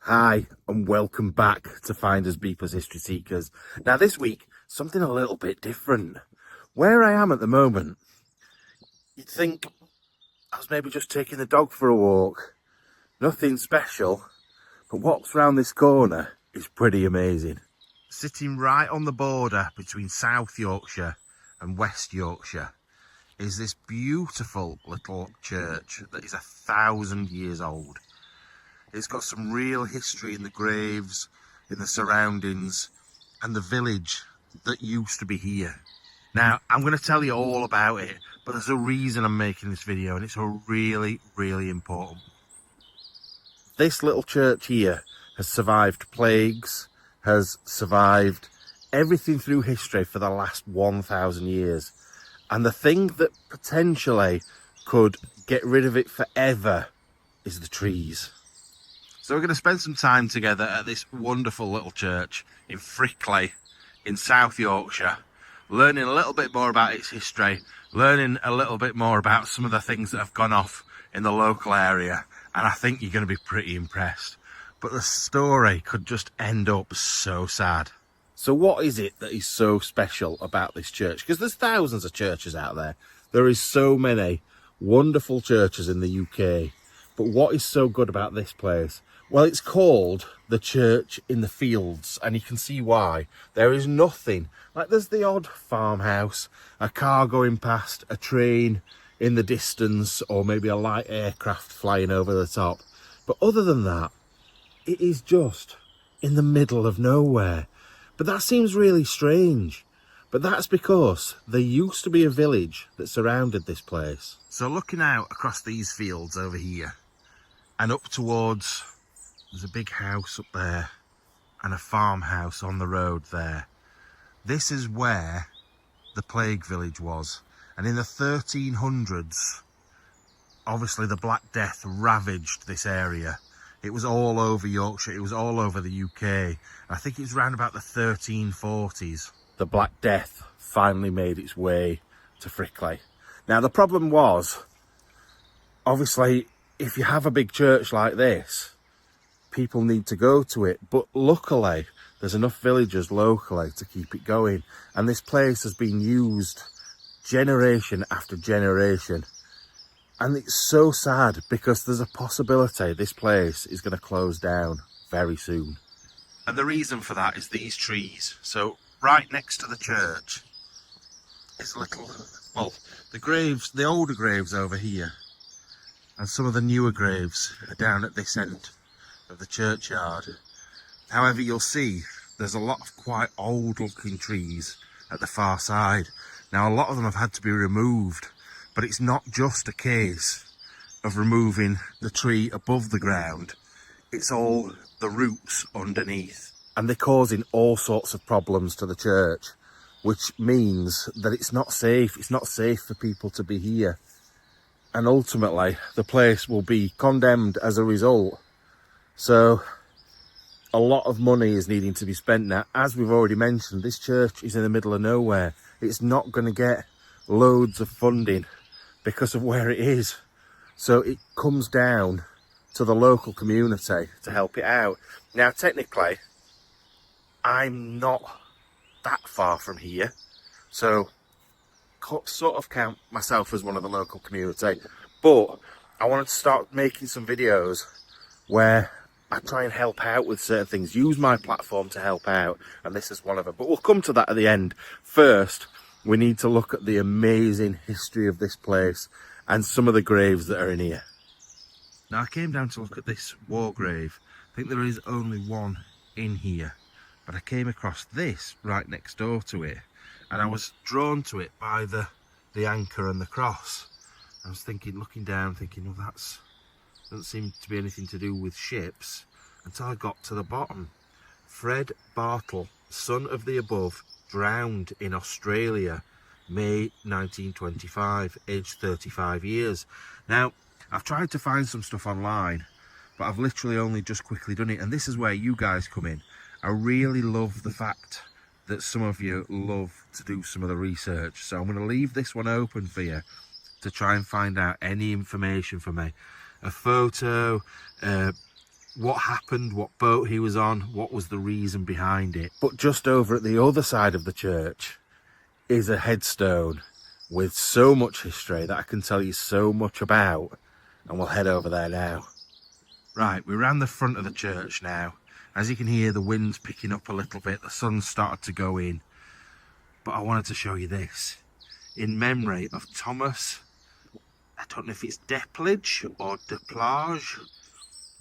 Hi and welcome back to Finders Beepers History Seekers. Now this week, something a little bit different. Where I am at the moment, you'd think I was maybe just taking the dog for a walk. Nothing special, but what's round this corner is pretty amazing. Sitting right on the border between South Yorkshire and West Yorkshire is this beautiful little church that is 1,000 years old. It's got some real history in the graves, in the surroundings, and the village that used to be here. Now, I'm going to tell you all about it, but there's a reason I'm making this video, and it's a really, really important. This little church here has survived plagues, has survived everything through history for the last 1,000 years. And the thing that potentially could get rid of it forever is the trees. So we're going to spend some time together at this wonderful little church in Frickley in South Yorkshire, learning a little bit more about its history, learning a little bit more about some of the things that have gone off in the local area, and I think you're going to be pretty impressed. But the story could just end up so sad. So what is it that is so special about this church? Because there's thousands of churches out there. There is so many wonderful churches in the UK. But what is so good about this place? Well, it's called the Church in the Fields, and you can see why. There is nothing. Like, there's the odd farmhouse, a car going past, a train in the distance, or maybe a light aircraft flying over the top. But other than that, it is just in the middle of nowhere. But that seems really strange. But that's because there used to be a village that surrounded this place. So looking out across these fields over here, and up towards, there's a big house up there and a farmhouse on the road there. This is where the plague village was. And in the 1300s, obviously the Black Death ravaged this area. It was all over Yorkshire, it was all over the UK. I think it was around about the 1340s. The Black Death finally made its way to Frickley. Now the problem was, obviously, if you have a big church like this, people need to go to it. But luckily, there's enough villagers locally to keep it going. And this place has been used generation after generation. And it's so sad because there's a possibility this place is going to close down very soon. And the reason for that is these trees. So right next to the church is a little, well, the graves, the older graves over here. And some of the newer graves are down at this end of the churchyard. However, you'll see there's a lot of quite old looking trees at the far side. Now, a lot of them have had to be removed, but it's not just a case of removing the tree above the ground. It's all the roots underneath. And they're causing all sorts of problems to the church, which means that it's not safe. It's not safe for people to be here. And ultimately, the place will be condemned as a result. So, a lot of money is needing to be spent now. As we've already mentioned, this church is in the middle of nowhere. It's not going to get loads of funding because of where it is. So it comes down to the local community to help it out. Now, technically, I'm not that far from here. So, sort of count myself as one of the local community, but I wanted to start making some videos where I try and help out with certain things, use my platform to help out, and this is one of them. But we'll come to that at the end. First, we need to look at the amazing history of this place and some of the graves that are in here. Now, I came down to look at this war grave. I think there is only one in here, but I came across this right next door to it. And I was drawn to it by the anchor and the cross. I was thinking, looking down, thinking, well, that's doesn't seem to be anything to do with ships, until I got to the bottom. Fred Bartle, son of the above, drowned in Australia, May 1925, aged 35 years. Now, I've tried to find some stuff online, but I've literally only just quickly done it. And this is where you guys come in. I really love the fact that some of you love to do some of the research. So I'm going to leave this one open for you to try and find out any information for me. A photo, what happened, what boat he was on, what was the reason behind it. But just over at the other side of the church is a headstone with so much history that I can tell you so much about, and we'll head over there now. Right, we're around the front of the church now. As you can hear, the wind's picking up a little bit, the sun's started to go in. But I wanted to show you this, in memory of Thomas, I don't know if it's Depledge or Deplage,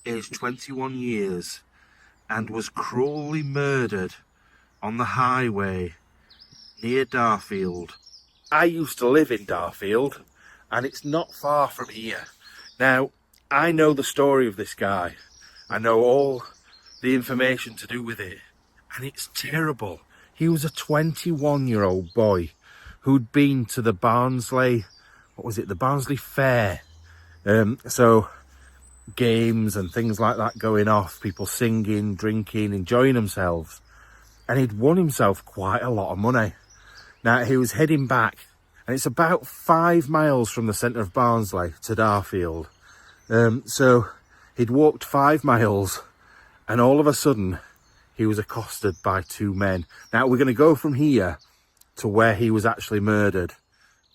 aged 21 years, and was cruelly murdered on the highway near Darfield. I used to live in Darfield, and it's not far from here. Now, I know the story of this guy. I know all the information to do with it, and it's terrible. He was a 21-year-old boy who'd been to the Barnsley, the Barnsley Fair. So games and things like that going off, people singing, drinking, enjoying themselves. And he'd won himself quite a lot of money. Now, he was heading back, and it's about 5 miles from the centre of Barnsley to Darfield. So he'd walked 5 miles, and all of a sudden, he was accosted by 2 men. Now, we're going to go from here to where he was actually murdered,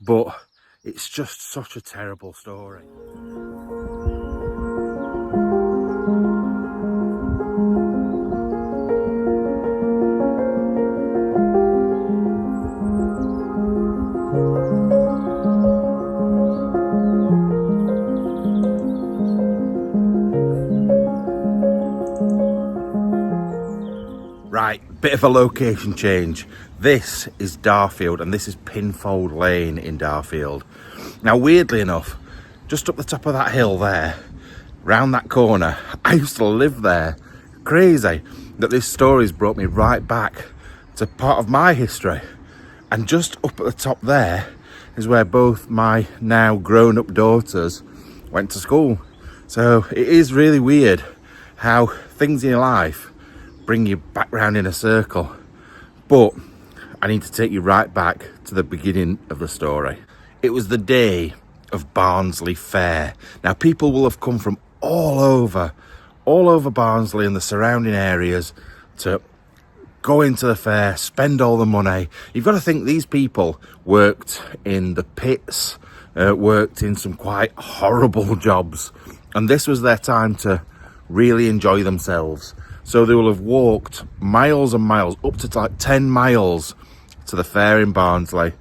but it's just such a terrible story. Right, bit of a location change. This is Darfield, and this is Pinfold Lane in Darfield. Now, weirdly enough, just up the top of that hill there, round that corner, I used to live there. Crazy that this story's brought me right back to part of my history. And just up at the top there is where both my now grown-up daughters went to school. So it is really weird how things in your life bring you back round in a circle. But I need to take you right back to the beginning of the story. It was the day of Barnsley Fair. Now, people will have come from all over Barnsley and the surrounding areas to go into the fair, spend all the money. You've got to think these people worked in the pits, worked in some quite horrible jobs, and this was their time to really enjoy themselves. So they will have walked miles and miles, up to like 10 miles to the fair in Barnsley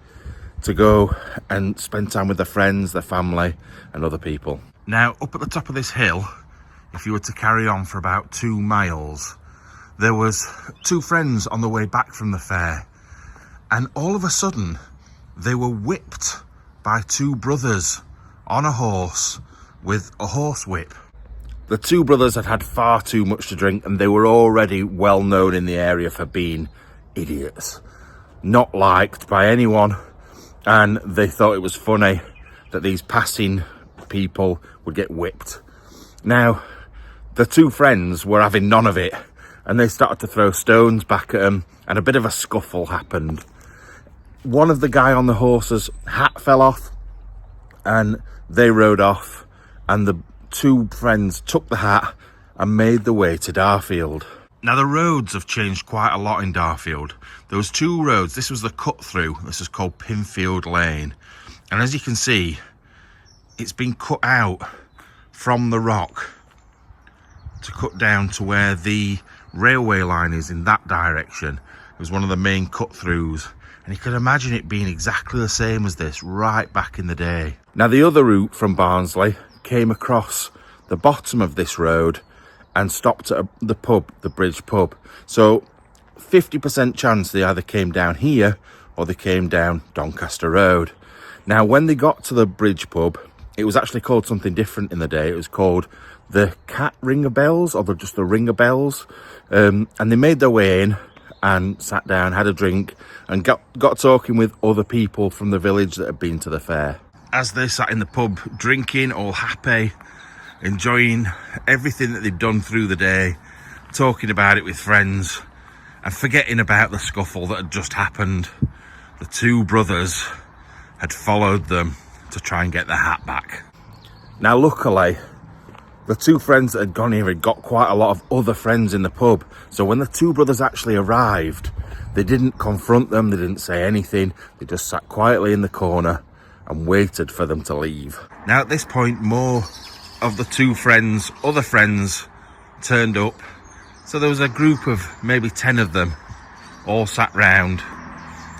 to go and spend time with their friends, their family and other people. Now, up at the top of this hill, if you were to carry on for about 2 miles, there was 2 friends on the way back from the fair, and all of a sudden they were whipped by 2 brothers on a horse with a horsewhip. The 2 brothers had had far too much to drink, and they were already well known in the area for being idiots, not liked by anyone, and they thought it was funny that these passing people would get whipped. Now, the 2 friends were having none of it, and they started to throw stones back at them, and a bit of a scuffle happened. One of the guy on the horse's hat fell off, and they rode off, and the 2 friends took the hat and made their way to Darfield. Now, the roads have changed quite a lot in Darfield. There was 2 roads. This was the cut through. This is called Pinfield Lane. And as you can see, it's been cut out from the rock to cut down to where the railway line is in that direction. It was one of the main cut throughs. And you can imagine it being exactly the same as this right back in the day. Now, the other route from Barnsley came across the bottom of this road and stopped at the pub, the Bridge pub. So 50% chance they either came down here or they came down Doncaster Road. Now, when they got to the Bridge pub, it was actually called something different in the day. It was called the Cat Ringer Bells, or just the Ringer Bells. And they made their way in and sat down, had a drink, and got talking with other people from the village that had been to the fair. As they sat in the pub drinking, all happy, enjoying everything that they'd done through the day, talking about it with friends and forgetting about the scuffle that had just happened, the 2 brothers had followed them to try and get their hat back. Now, luckily, The two friends that had gone here had got quite a lot of other friends in the pub. So when the two brothers actually arrived, they didn't confront them, they didn't say anything. They just sat quietly in the corner and waited for them to leave. Now at this point, more of the two friends, other friends, turned up. So there was a group of maybe 10 of them all sat round.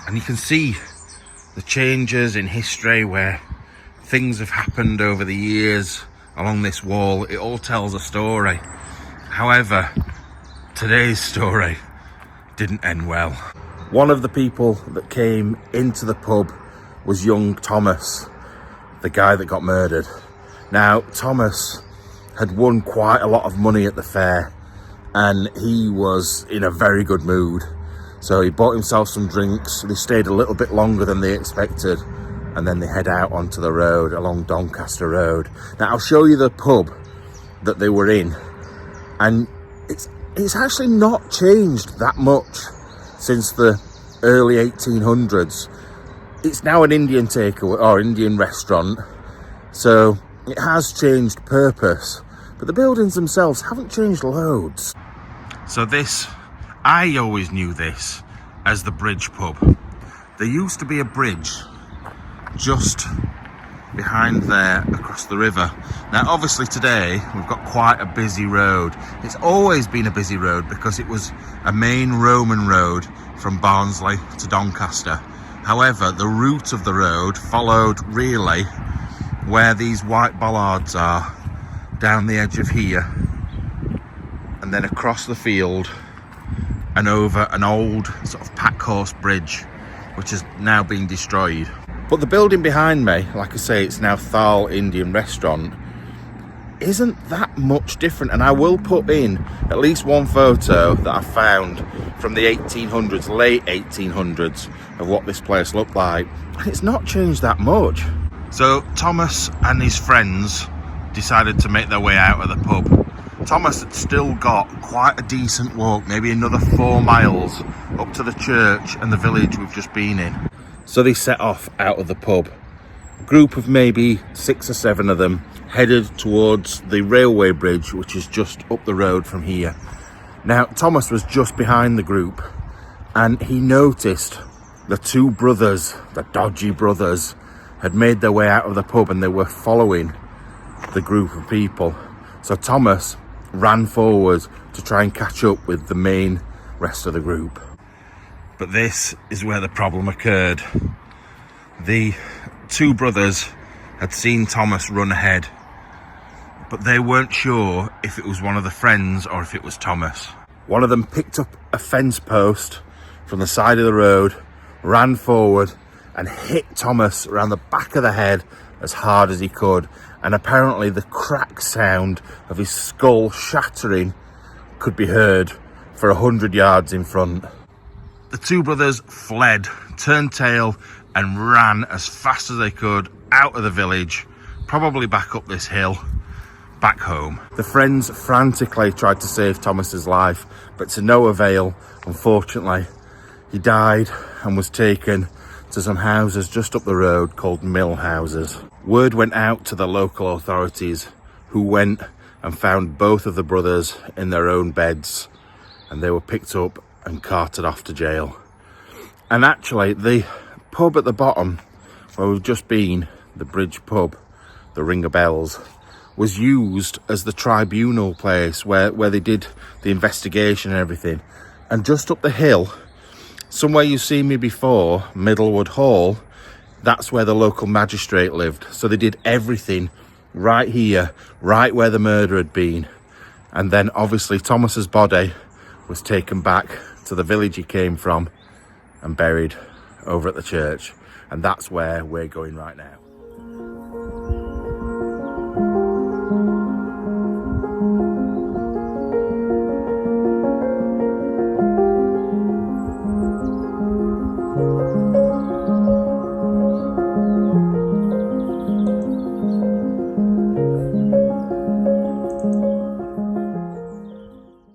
And you can see the changes in history where things have happened over the years along this wall. It all tells a story. However, today's story didn't end well. One of the people that came into the pub was young Thomas, the guy that got murdered. Now, Thomas had won quite a lot of money at the fair and he was in a very good mood. So he bought himself some drinks. They stayed a little bit longer than they expected, and then they head out onto the road along Doncaster Road. Now I'll show you the pub that they were in, and it's actually not changed that much since the early 1800s. It's now an Indian takeaway or Indian restaurant, so it has changed purpose, but the buildings themselves haven't changed loads. So this, I always knew this as the Bridge pub. There used to be a bridge just behind there across the river. Now obviously today we've got quite a busy road. It's always been a busy road because it was a main Roman road from Barnsley to Doncaster. However, the route of the road followed really where these white bollards are, down the edge of here, and then across the field and over an old sort of pack horse bridge which has now been destroyed. But the building behind me, like I say, it's now Thal Indian Restaurant, isn't that much different. And I will put in at least one photo that I found from the 1800s, late 1800s, of what this place looked like. And it's not changed that much. So Thomas and his friends decided to make their way out of the pub. Thomas had still got quite a decent walk, maybe another 4 miles up to the church and the village we've just been in. So they set off out of the pub. A group of maybe 6 or 7 of them headed towards the railway bridge, which is just up the road from here. Now, Thomas was just behind the group and he noticed the two brothers, the dodgy brothers, had made their way out of the pub and they were following the group of people. So Thomas ran forward to try and catch up with the main rest of the group. But this is where the problem occurred. The two brothers had seen Thomas run ahead, but they weren't sure if it was one of the friends or if it was Thomas. One of them picked up a fence post from the side of the road, ran forward and hit Thomas around the back of the head as hard as he could. And apparently the crack sound of his skull shattering could be heard for 100 yards in front. The two brothers fled, turned tail and ran as fast as they could out of the village, probably back up this hill, back home. The friends frantically tried to save Thomas's life, but to no avail. Unfortunately, he died and was taken to some houses just up the road called mill houses. Word went out to the local authorities, who went and found both of the brothers in their own beds, and they were picked up and carted off to jail. And actually the pub at the bottom where we've just been, the Bridge pub, the Ring of Bells, was used as the tribunal place where they did the investigation and everything. And just up the hill, somewhere you've seen me before, Middlewood Hall, that's where the local magistrate lived. So they did everything right here, right where the murder had been. And then obviously Thomas's body was taken back to the village he came from and buried over at the church. And that's where we're going right now.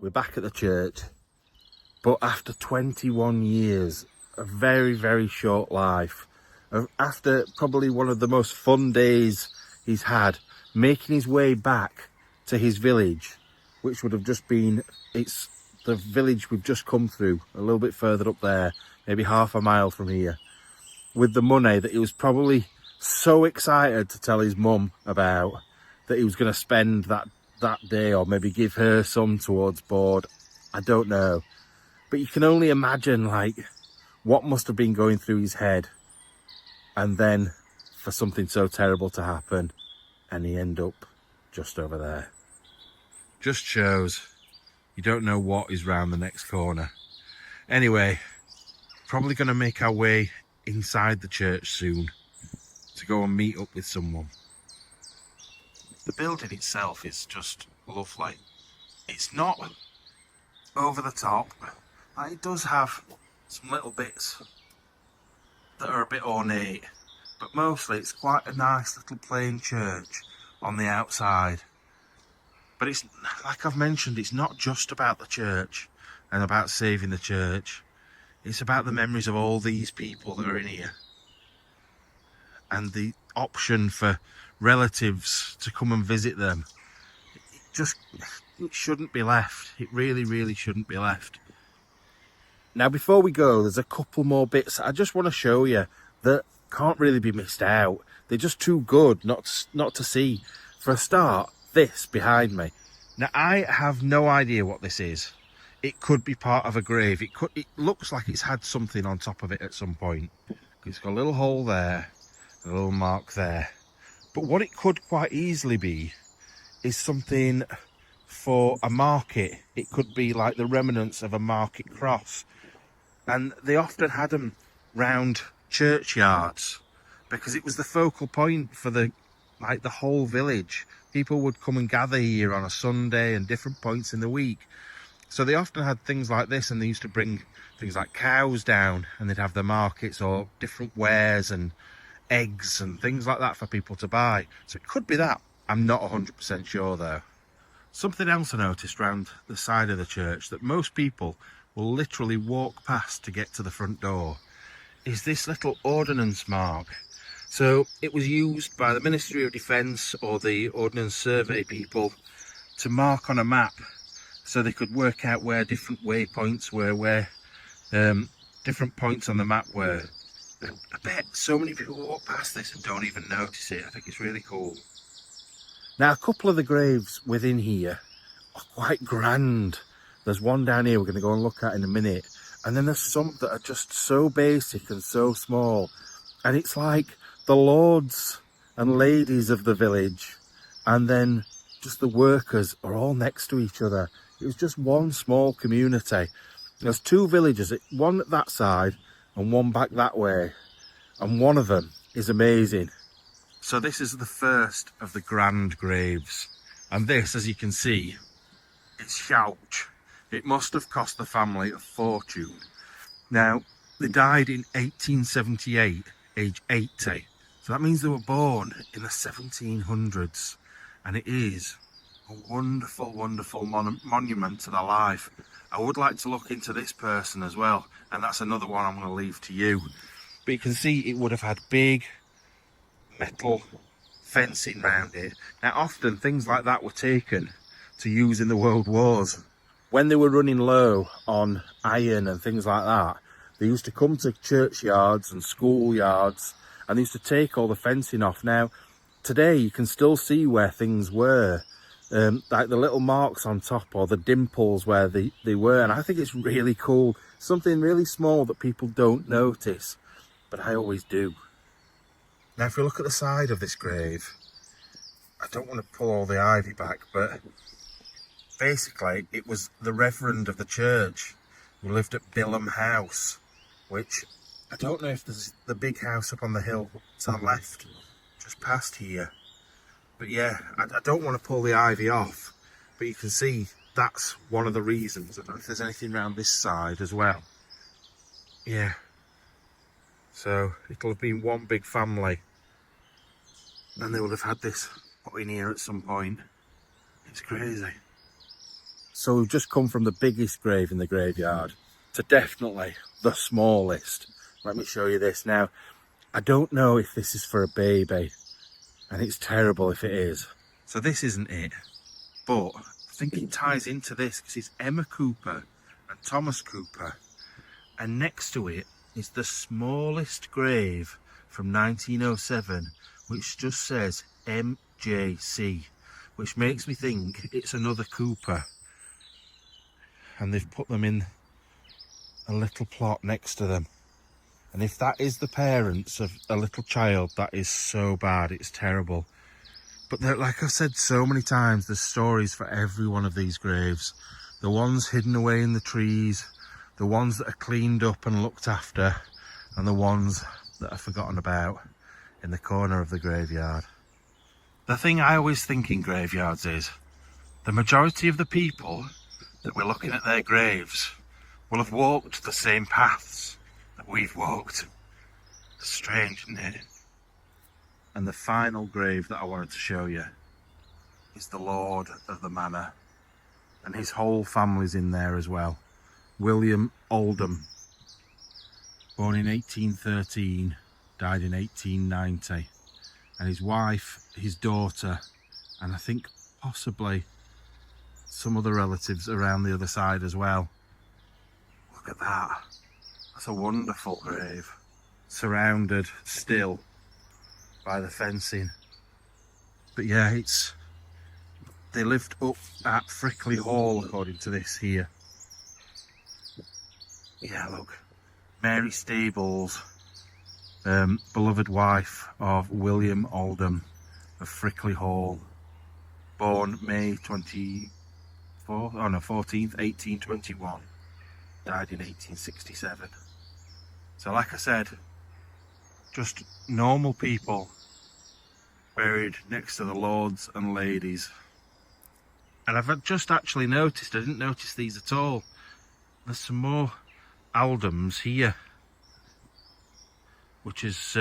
We're back at the church, but after 21 years, a very, very short life, after probably one of the most fun days he's had, making his way back to his village, which would have just been, it's the village we've just come through, a little bit further up there, maybe half a mile from here, with the money that he was probably so excited to tell his mum about, that he was going to spend that day, or maybe give her some towards board. I don't know. But you can only imagine, like, what must have been going through his head. And then for something so terrible to happen, and he end up just over there. Just shows you don't know what is round the next corner. Anyway, probably going to make our way inside the church soon to go and meet up with someone. The building itself is just lovely. It's not over the top. It does have some little bits that are a bit ornate, but mostly it's quite a nice little plain church on the outside. But it's, like I've mentioned, it's not just about the church and about saving the church. It's about the memories of all these people that are in here, and the option for relatives to come and visit them. It shouldn't be left. It really, really shouldn't be left. Now, before we go, there's a couple more bits I just want to show you that can't really be missed out. They're just too good not to see. For a start, this behind me. Now, I have no idea what this is. It could be part of a grave. It looks like it's had something on top of it at some point. It's got a little hole there, a little mark there. But what it could quite easily be is something for a market. It could be like the remnants of a market cross. And they often had them round churchyards because it was the focal point for the whole village. People would come and gather here on a Sunday and different points in the week. So they often had things like this, and they used to bring things like cows down, and they'd have the markets or different wares and eggs and things like that for people to buy. So it could be that. I'm not 100% sure though. Something else I noticed round the side of the church that most people will literally walk past to get to the front door is this little ordnance mark. So it was used by the Ministry of Defence or the Ordnance Survey people to mark on a map, so they could work out where different waypoints were, where different points on the map were. I bet so many people walk past this and don't even notice it. I think it's really cool. Now, a couple of the graves within here are quite grand. There's one down here we're going to go and look at in a minute. And then there's some that are just so basic and so small. And it's like the lords and ladies of the village, and then just the workers are all next to each other. It was just one small community. There's two villages, one at that side and one back that way. And one of them is amazing. So this is the first of the grand graves. And this, as you can see, it's huge. It must have cost the family a fortune. Now, they died in 1878, age 80. So that means they were born in the 1700s. And it is a wonderful, wonderful monument to their life. I would like to look into this person as well. And that's another one I'm going to leave to you. But you can see it would have had big metal fencing around it. Now, often things like that were taken to use in the World Wars. When they were running low on iron and things like that, they used to come to churchyards and schoolyards, and they used to take all the fencing off. Now, today you can still see where things were, like the little marks on top or the dimples where they were, and I think it's really cool. Something really small that people don't notice, but I always do. Now, if we look at the side of this grave, I don't want to pull all the ivy back, but basically it was the reverend of the church who lived at Bilham House, which I don't know if there's the big house up on the hill to the left, just past here. But yeah, I don't want to pull the ivy off, but you can see that's one of the reasons. I don't know if there's anything around this side as well. Yeah. So it'll have been one big family, and they would have had this put in here at some point. It's crazy. So we've just come from the biggest grave in the graveyard to definitely the smallest. Let me show you this. Now, I don't know if this is for a baby, and it's terrible if it is. So this isn't it. But I think it ties into this because it's Emma Cooper and Thomas Cooper. And next to it is the smallest grave from 1907, which just says MJC, which makes me think it's another Cooper. And they've put them in a little plot next to them. And if that is the parents of a little child, that is so bad, it's terrible. But like I've said so many times, there's stories for every one of these graves. The ones hidden away in the trees, the ones that are cleaned up and looked after, and the ones that are forgotten about in the corner of the graveyard. The thing I always think in graveyards is, the majority of the people that we're looking at their graves will have walked the same paths that we've walked. It's strange, isn't it? And the final grave that I wanted to show you is the Lord of the Manor, and his whole family's in there as well. William Oldham, born in 1813, died in 1890, and his wife, his daughter, and I think possibly some other relatives around the other side as well. Look at that. That's a wonderful grave, surrounded still by the fencing. But yeah, they lived up at Frickley Hall, according to this here. Yeah, look, Mary Stables, beloved wife of William Oldham of Frickley Hall, born May 14th, 1821, died in 1867. So like I said, just normal people buried next to the lords and ladies. And I've just actually noticed, I didn't notice these at all, there's some more Oldhams here, which is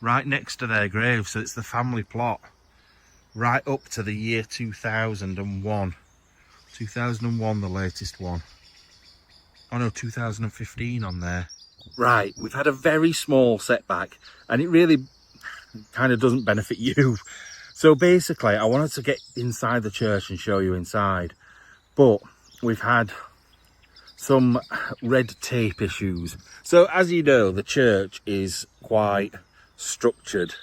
right next to their grave. So it's the family plot right up to the year 2001. 2001, the latest one. Oh no, 2015 on there. Right, we've had a very small setback, and it really kind of doesn't benefit you. So basically, I wanted to get inside the church and show you inside, but we've had some red tape issues. So as you know, the church is quite structured.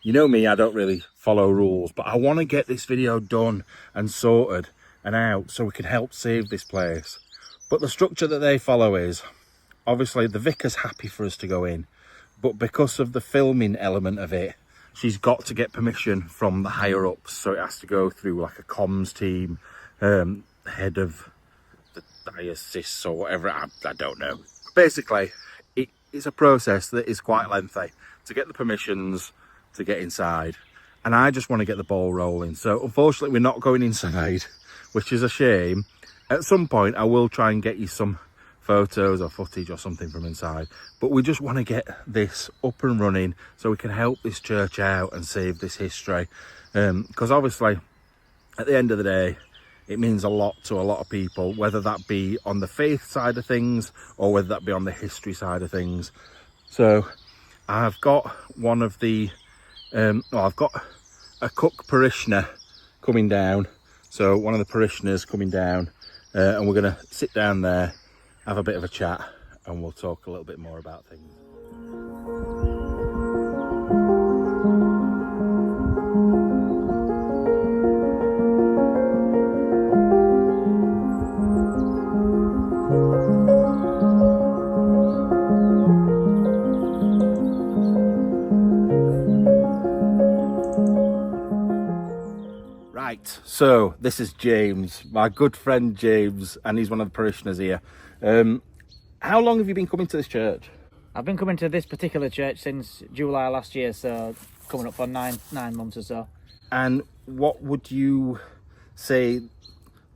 You know me, I don't really follow rules, but I want to get this video done and sorted and out so we can help save this place. But the structure that they follow is, obviously the vicar's happy for us to go in, but because of the filming element of it, she's got to get permission from the higher ups, so it has to go through like a comms team, head of the diocese or whatever, I don't know. Basically, it's a process that is quite lengthy to get the permissions to get inside, and I just want to get the ball rolling. So unfortunately we're not going inside, which is a shame. At some point I will try and get you some photos or footage or something from inside, but we just want to get this up and running so we can help this church out and save this history, because obviously at the end of the day it means a lot to a lot of people, whether that be on the faith side of things or whether that be on the history side of things. So I've got one of the I've got a cook parishioner coming down, so one of the parishioners coming down, and we're going to sit down there, have a bit of a chat, and we'll talk a little bit more about things. Right, so this is James, my good friend James, and he's one of the parishioners here. How long have you been coming to this church? I've been coming to this particular church since July last year, so coming up for nine months or so. And what would you say,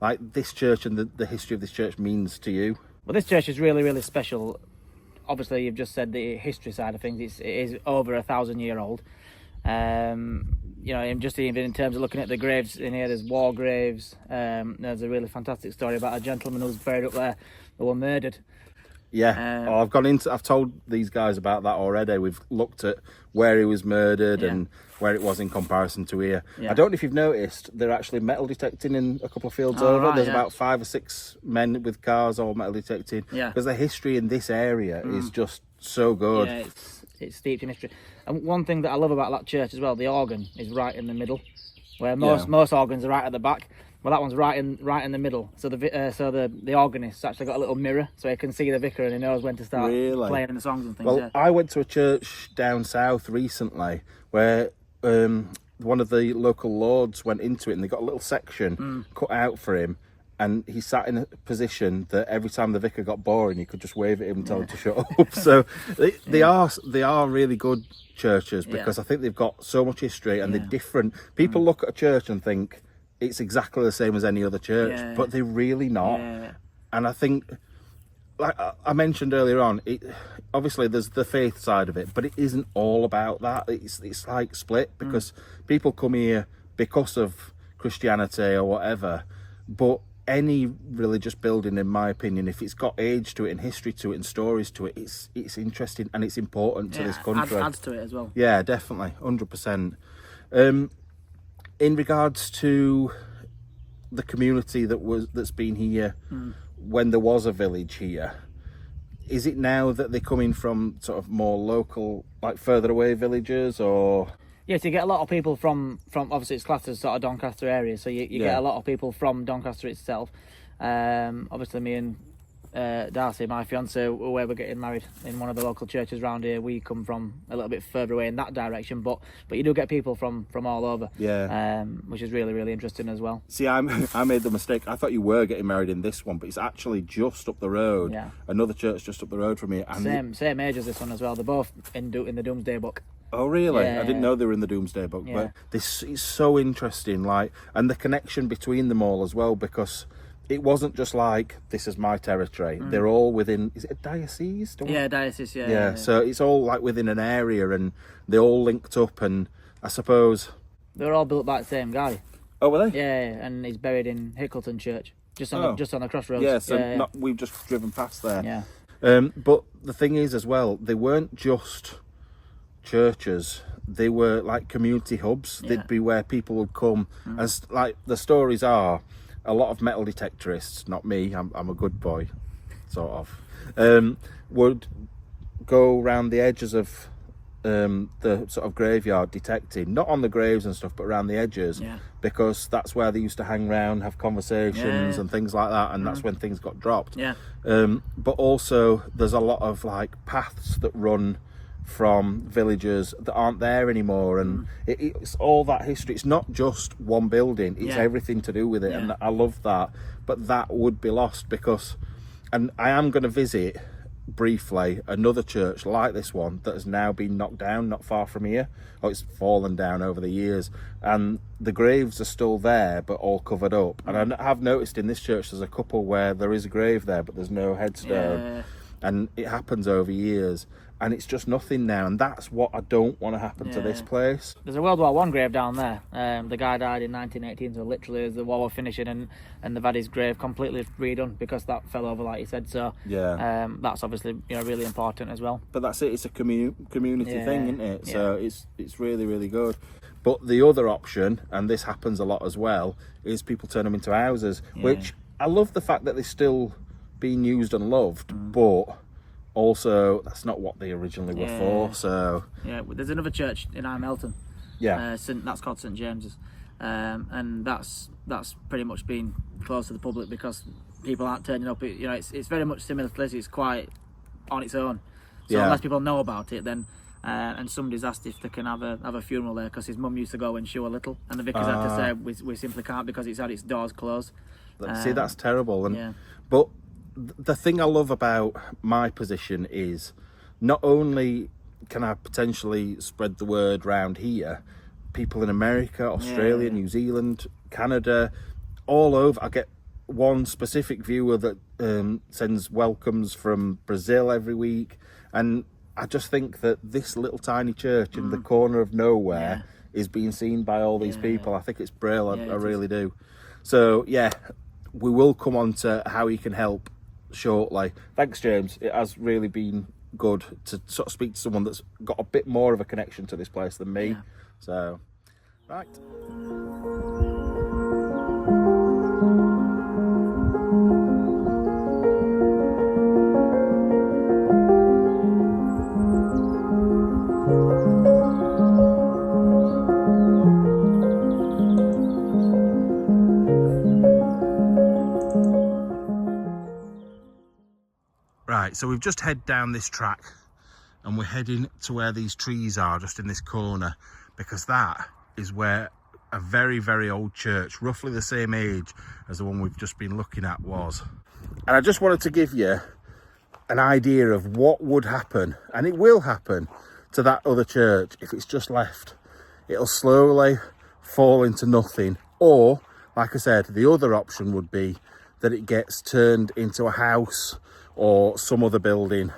like, this church and the history of this church means to you? Well, this church is really, really special. Obviously, you've just said the history side of things. It is over 1,000-year-old. You know, just even in terms of looking at the graves in here, there's war graves. There's a really fantastic story about a gentleman who was buried up there who were murdered. Yeah, I've told these guys about that already. We've looked at where he was murdered and where it was in comparison to here. I don't know if you've noticed, they're actually metal detecting in a couple of fields over. Right, There's about 5 or 6 men with cars all metal detected. Yeah. Because the history in this area is just so good. Yeah, it's steeped in history. And one thing that I love about that church as well, the organ is right in the middle, where most organs are right at the back. Well, that one's right in the middle. So the organist's actually got a little mirror, so he can see the vicar and he knows when to start playing the songs and things. Well, I went to a church down south recently where one of the local lords went into it, and they got a little section cut out for him, and he sat in a position that every time the vicar got boring, he could just wave at him and tell him to shut up. So they are really good churches, because I think they've got so much history and they're different. People look at a church and think it's exactly the same as any other church, but they're really not. And I think, like I mentioned earlier on, obviously there's the faith side of it, but it isn't all about that. It's like split, because people come here because of Christianity or whatever, but any religious building, in my opinion, if it's got age to it and history to it and stories to it, it's interesting and it's important to this country. Adds to it as well. Yeah, definitely, 100%. In regards to the community that's been here when there was a village here, is it now that they're coming from sort of more local, like further away villages, or? Yes, you get a lot of people from obviously it's classed as sort of Doncaster area, so you get a lot of people from Doncaster itself. Obviously me and Darcy, my fiance, where we're getting married in one of the local churches around here, we come from a little bit further away in that direction, but you do get people from all over, which is really, really interesting as well. See, I made the mistake. I thought you were getting married in this one, but it's actually just up the road. Another church just up the road from here. And same age as this one as well. They're both in the Doomsday Book. Oh really? I didn't know they were in the Doomsday Book. But this is so interesting, and the connection between them all as well, because it wasn't just like, this is my territory. They're all within, is it a diocese? Diocese, yeah. So it's all like within an area, and they all linked up, and I suppose they were all built by the same guy. Oh, were they? Yeah, and he's buried in Hickleton Church, just on the crossroads. Yeah, so we've just driven past there. Yeah. But the thing is as well, they weren't just churches, they were like community hubs. They'd be where people would come, as like the stories are, a lot of metal detectorists, not me, I'm a good boy, sort of, would go around the edges of the sort of graveyard detecting, not on the graves and stuff, but around the edges, because that's where they used to hang around, have conversations and things like that, and that's when things got dropped. But also there's a lot of like paths that run from villages that aren't there anymore, and it's all that history. It's not just one building, it's everything to do with it, and I love that. But that would be lost, because, and I am going to visit briefly another church like this one that has now been knocked down not far from here. It's fallen down over the years, and the graves are still there but all covered up. And I have noticed in this church there's a couple where there is a grave there but there's no headstone, and it happens over years, and it's just nothing now, and that's what I don't want to happen to this place. There's a World War I grave down there. The guy died in 1918, so literally as the war was finishing, and they've had his grave completely redone because that fell over, like you said. So that's obviously really important as well. But that's it. It's a community thing, isn't it? So it's really, really good. But the other option, and this happens a lot as well, is people turn them into houses, which I love the fact that they're still being used and loved, but also that's not what they originally were for. So there's another church in Melton, that's called St James's, and that's pretty much been closed to the public because people aren't turning up. It's very much similar to this. It's quite on its own, so unless people know about it, then and somebody's asked if they can have a funeral there, because his mum used to go when she was little, and the vicar's had to say we simply can't because it's had its doors closed. See, that's terrible. And but the thing I love about my position is, not only can I potentially spread the word round here, people in America, Australia, New Zealand, Canada, all over. I get one specific viewer that sends welcomes from Brazil every week, and I just think that this little tiny church in the corner of nowhere is being seen by all these people. I think it's brilliant. I really do. So we will come on to how you can help shortly. Thanks, James. It has really been good to sort of speak to someone that's got a bit more of a connection to this place than me. Yeah. So, right. Right, so we've just head down this track and we're heading to where these trees are, just in this corner, because that is where a very, very old church, roughly the same age as the one we've just been looking at, was. And I just wanted to give you an idea of what would happen, and it will happen, to that other church if it's just left. It'll slowly fall into nothing, or, like I said, the other option would be that it gets turned into a house or some other building.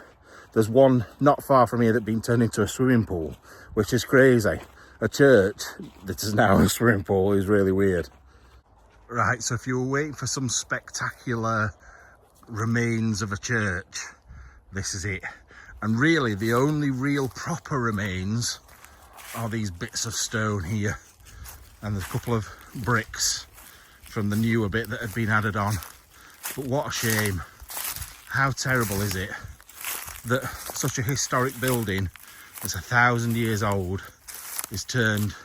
There's one not far from here that's been turned into a swimming pool, which is crazy. A church that is now a swimming pool is really weird. Right, so if you were waiting for some spectacular remains of a church, this is it. And really, the only real proper remains are these bits of stone here. And there's a couple of bricks from the newer bit that had been added on. But what a shame. How terrible is it that such a historic building that's 1,000 years old is turned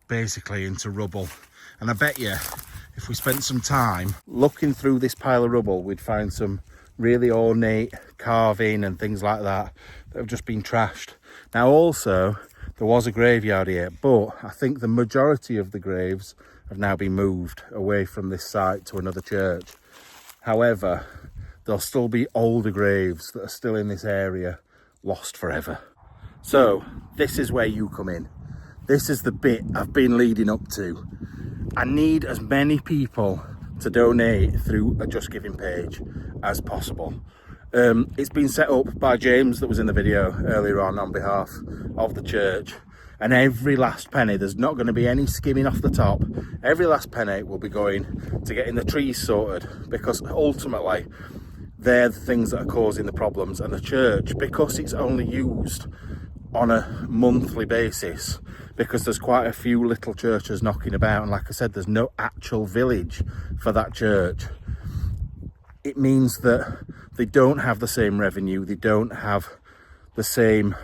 basically into rubble. And I bet you if we spent some time looking through this pile of rubble, we'd find some really ornate carving and things like that that have just been trashed. Now also, there was a graveyard here, but I think the majority of the graves have now been moved away from this site to another church. However, there'll still be older graves that are still in this area, lost forever. So this is where you come in. This is the bit I've been leading up to. I need as many people to donate through a Just Giving page as possible. It's been set up by James that was in the video earlier on behalf of the church. And every last penny, there's not going to be any skimming off the top. Every last penny will be going to getting the trees sorted, because ultimately they're the things that are causing the problems. And the church, because it's only used on a monthly basis, because there's quite a few little churches knocking about, and like I said, there's no actual village for that church, it means that they don't have the same revenue, they don't have the same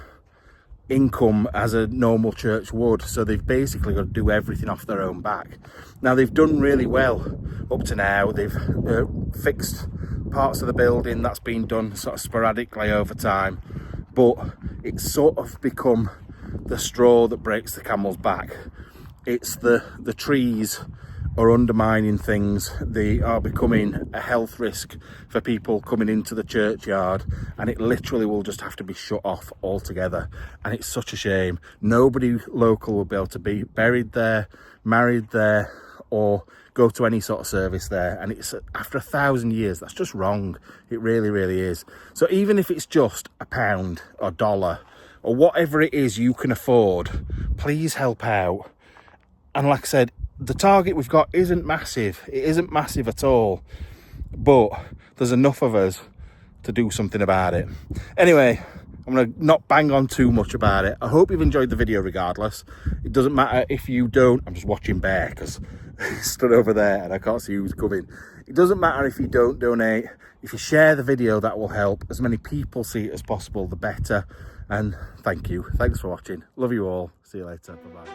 income as a normal church would, so they've basically got to do everything off their own back. Now, they've done really well up to now. They've fixed parts of the building that's been done sort of sporadically over time, but it's sort of become the straw that breaks the camel's back. It's the trees are undermining things. They are becoming a health risk for people coming into the churchyard, and it literally will just have to be shut off altogether. And it's such a shame. Nobody local will be able to be buried there, married there, or go to any sort of service there. And it's after 1,000 years, that's just wrong. It really, really is. So even if it's just £1 or $1 or whatever it is you can afford, please help out. And like I said, the target we've got isn't massive. It isn't massive at all, but there's enough of us to do something about it. Anyway, I'm going to not bang on too much about it. I hope you've enjoyed the video regardless. It doesn't matter if you don't. I'm just watching Bear because he's stood over there and I can't see who's coming. It doesn't matter if you don't donate. If you share the video, that will help. As many people see it as possible, the better. And thank you. Thanks for watching. Love you all. See you later. Bye-bye.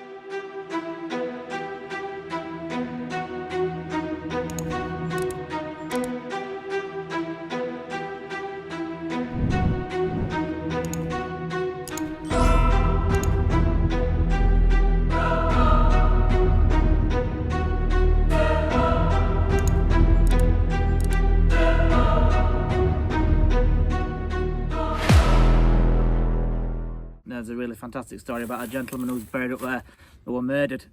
There's a really fantastic story about a gentleman who was buried up there who were murdered.